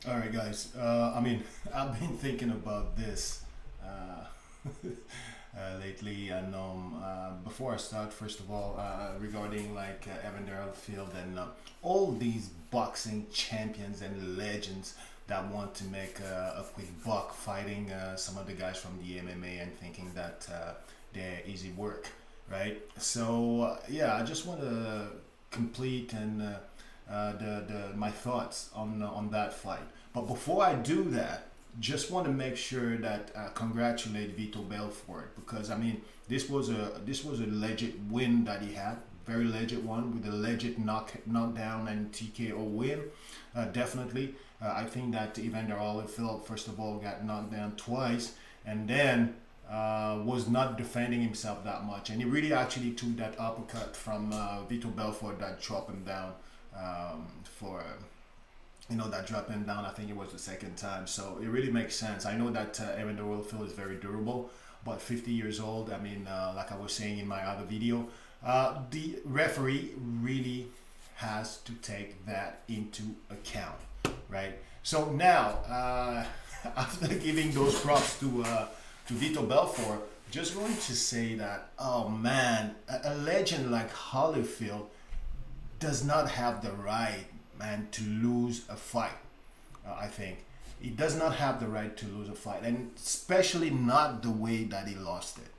All right, guys. I've been thinking about this lately, and before I start, first of all, regarding like Evander Holyfield and all these boxing champions and legends that want to make a quick buck fighting some of the guys from the MMA and thinking that they're easy work, right? So yeah, I just want to complete and the my thoughts on that fight. But before I do that, just want to make sure that congratulate Vitor Belfort, because this was a legit win that he had, very legit one with a legit knockdown and TKO win. Definitely, I think that Evander Holyfield first of all got knocked down twice, and then was not defending himself that much, and he really actually took that uppercut from Vitor Belfort that dropped him down for that dropped him down. I think it was the second time, so it really makes sense. I know that Evander Holyfield is very durable, but 50 years old. Like I was saying in my other video, the referee really has to take that into account, right? So now, after giving those props to Vito Belfort, just going to say that, oh man, a legend like Holyfield does not have the right, man, to lose a fight. I think he does not have the right to lose a fight, and especially not the way that he lost it,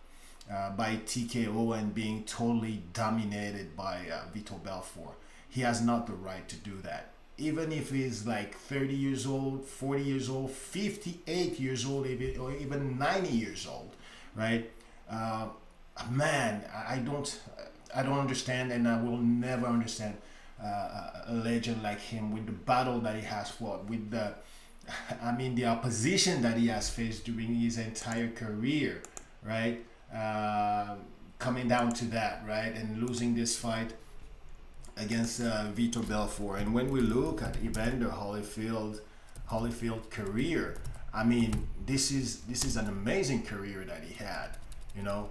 by TKO and being totally dominated by Vitor Belfort. He has not the right to do that. Even if he's like 30 years old, 40 years old, 58 years old, or even 90 years old, right? Uh, Man, I don't understand, and I will never understand a legend like him with the battle that he has fought, with the opposition that he has faced during his entire career, right? Coming down to that, right, and losing this fight against Vitor Belfort. And when we look at Evander Holyfield career, this is an amazing career that he had, you know,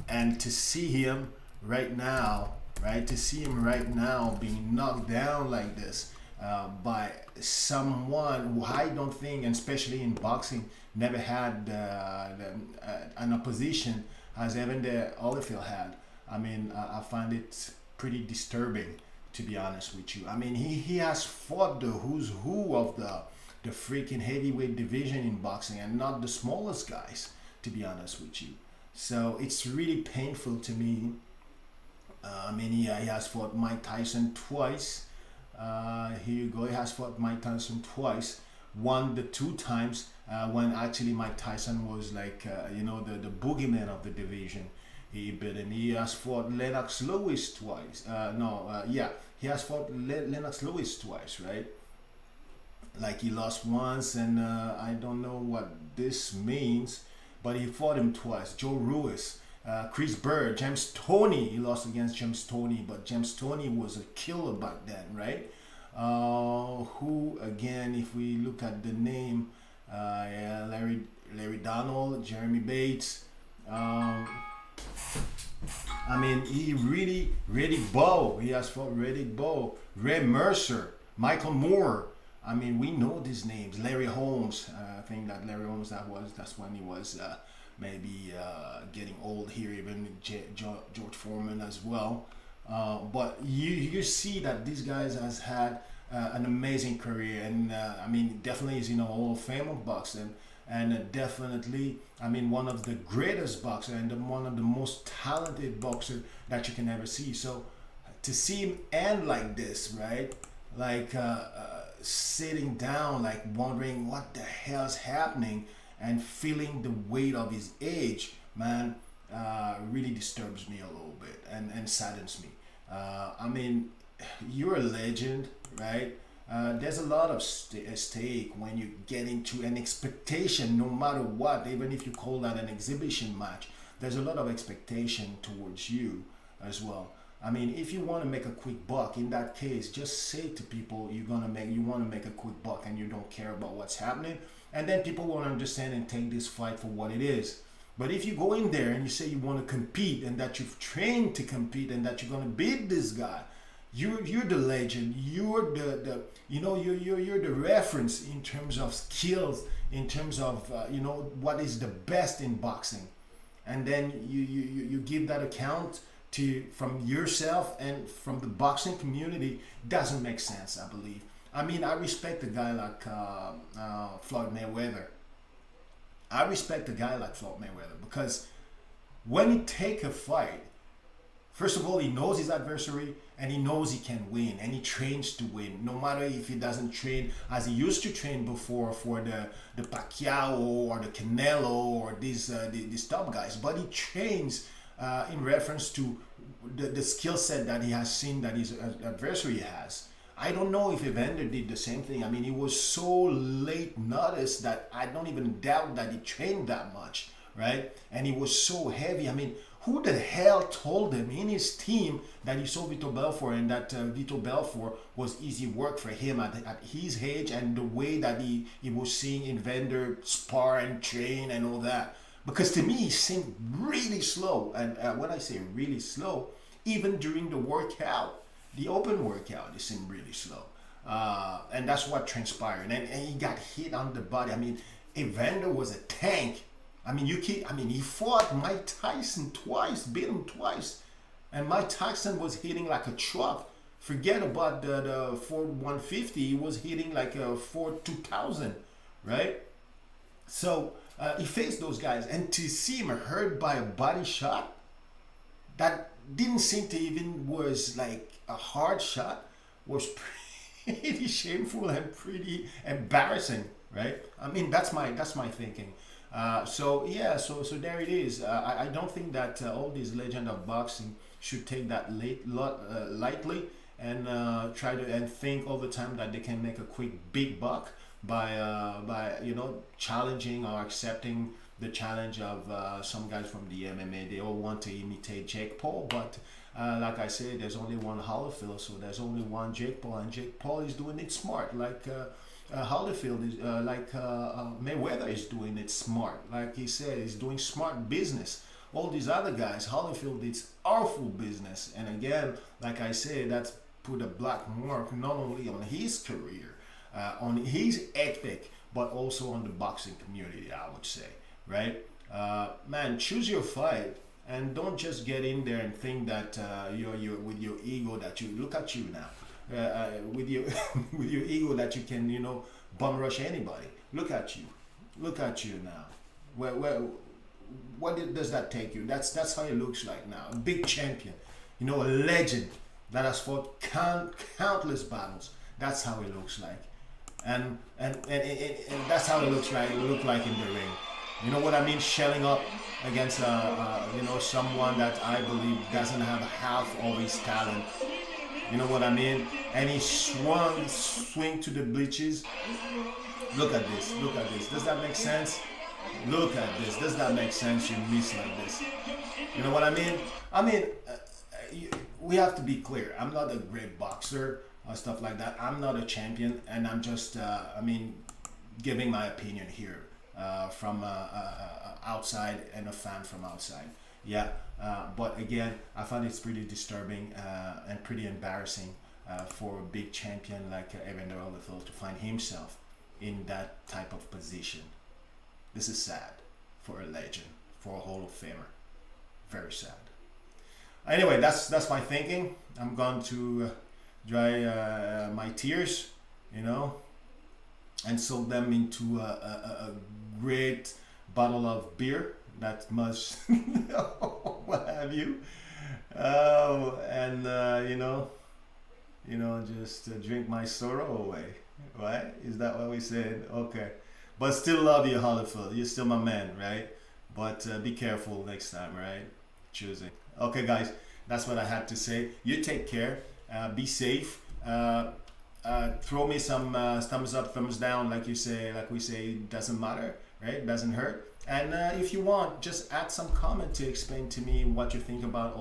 and to see him right now, right, to see him right now being knocked down like this by someone who I don't think, and especially in boxing, never had an opposition as Evander Holyfield had. I find it pretty disturbing, to be honest with you. He has fought the who's who of the freaking heavyweight division in boxing, and not the smallest guys, to be honest with you. So it's really painful to me. He has fought Mike Tyson twice. Here you go. He has fought Mike Tyson twice. Won the two times when actually Mike Tyson was like, the boogeyman of the division. He beat him. He has fought Lennox Lewis twice. He has fought Lennox Lewis twice, right? Like he lost once, and I don't know what this means, but he fought him twice. Joe Ruiz, Chris Bird, James Toney. He lost against James Toney, but James Toney was a killer back then, right? Who again? If we look at the name, Larry Donald, Jeremy Bates. He really, Riddick Bowe. He has fought Riddick Bowe, Ray Mercer, Michael Moore. We know these names. Larry Holmes. I think that Larry Holmes. That's when he was maybe getting old here. Even George Foreman as well. But you see that these guys has had an amazing career, and definitely is in a Hall of Fame of boxing, and definitely one of the greatest boxer, and one of the most talented boxer that you can ever see. So to see him end like this, right, like sitting down, like wondering what the hell's happening, and feeling the weight of his age, man, really disturbs me a little bit, and saddens me. You're a legend, right? There's a lot of stake when you get into an expectation, no matter what, even if you call that an exhibition match. There's a lot of expectation towards you as well. If you want to make a quick buck, in that case, just say to people you want to make a quick buck, and you don't care about what's happening, and then people will understand and take this fight for what it is. But if you go in there and you say you want to compete, and that you've trained to compete, and that you're going to beat this guy, You're the legend. You're the you're the reference in terms of skills, in terms of what is the best in boxing, and then you give that account to from yourself and from the boxing community. Doesn't make sense, I believe. I mean, I respect a guy like Floyd Mayweather. I respect a guy like Floyd Mayweather because when he take a fight, first of all, he knows his adversary and he knows he can win and he trains to win. No matter if he doesn't train as he used to train before for the Pacquiao or the Canelo or these top guys, but he trains in reference to the skill set that he has seen that his adversary has. I don't know if Evander did the same thing. I mean, he was so late notice that I don't even doubt that he trained that much, right? And he was so heavy. I mean, who the hell told him in his team that he saw Vitor Belfort and that Vitor Belfort was easy work for him at his age and the way that he was seeing Evander spar and train and all that? Because to me, he seemed really slow. And when I say really slow, even during the workout, the open workout, he seemed really slow. And that's what transpired. And he got hit on the body. I mean, Evander was a tank. I mean, he fought Mike Tyson twice, beat him twice. And Mike Tyson was hitting like a truck. Forget about the Ford 150. He was hitting like a Ford 2000, right? So he faced those guys. And to see him hurt by a body shot, that didn't seem to even was like a hard shot, was pretty shameful and pretty embarrassing, right? I mean, that's my thinking. So yeah, so there it is. I don't think that all these legend of boxing should take that lightly and try to and think all the time that they can make a quick big buck by challenging or accepting the challenge of some guys from the MMA. They all want to imitate Jake Paul, but like I said, there's only one Holyfiedl, so there's only one Jake Paul, and Jake Paul is doing it smart, like Holyfiedl is, Mayweather is doing it smart. Like he said, he's doing smart business. All these other guys, Holyfield did awful business, and again, like I said, that's put a black mark not only on his career, on his ethic, but also on the boxing community, I would say, right? Man, choose your fight. And don't just get in there and think that you're with your ego that you look at you now, with your with your ego that you can bum rush anybody. Look at you now. What does that take you? That's how it looks like now. A big champion, a legend that has fought countless battles. That's how it looks like, and that's how it looks like. Look like in the ring. You know what I mean? Shelling up against someone that I believe doesn't have half of his talent. You know what I mean? And he swing to the bleachers. Look at this. Does that make sense? Look at this. Does that make sense? You miss like this. You know what I mean? We have to be clear. I'm not a great boxer or stuff like that. I'm not a champion, and I'm just giving my opinion here. From outside and a fan from outside. Yeah, but again, I find it's pretty disturbing and pretty embarrassing for a big champion like Evander Holyfiedl to find himself in that type of position. This is sad for a legend, for a Hall of Famer. Very sad. Anyway, that's my thinking. I'm going to dry my tears, and soak them into a great bottle of beer that must what have you, and just drink my sorrow away, right? Is that what we said? Okay, but still love you, Holyfiedl. You're still my man, right? But be careful next time, right? Choosing. Okay, guys, that's what I had to say. You take care. Be safe. Throw me some thumbs up, thumbs down, like we say, it doesn't matter, right? It doesn't hurt. And if you want, just add some comment to explain to me what you think about